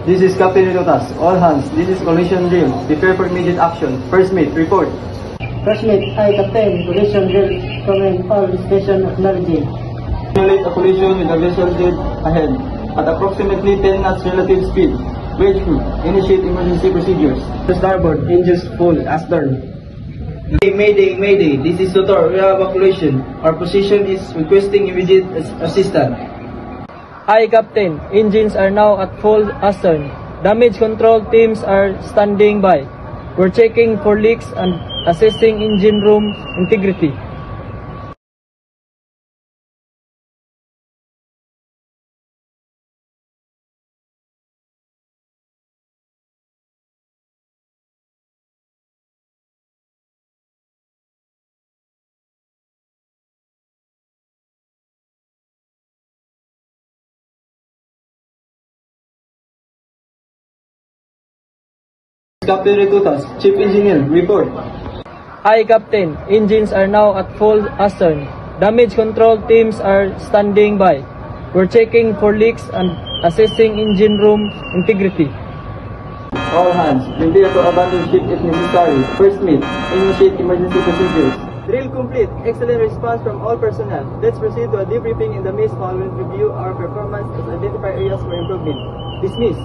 This is Captain Rotas. All hands, this is collision drill. Prepare for immediate action. First mate, report. First mate, I Captain, collision drill from all station acknowledging. Simulate a collision with a vessel dead ahead at approximately 10 knots relative speed. Bridge crew, initiate emergency procedures. To starboard, engines full, astern. Mayday, Mayday. This is Sotor. We have a collision. Our position is requesting immediate assistance. Hi Captain, engines are now at full astern. Damage control teams are standing by. We're checking for leaks and assessing engine room integrity. Captain Retutas, Chief Engineer, report. Hi Captain, engines are now at full astern. Damage control teams are standing by. We're checking for leaks and assessing engine room integrity. All hands, prepare to abandon ship if necessary. First mate, initiate emergency procedures. Drill complete. Excellent response from all personnel. Let's proceed to a debriefing in the mist while we review our performance and identify areas for improvement. Dismiss.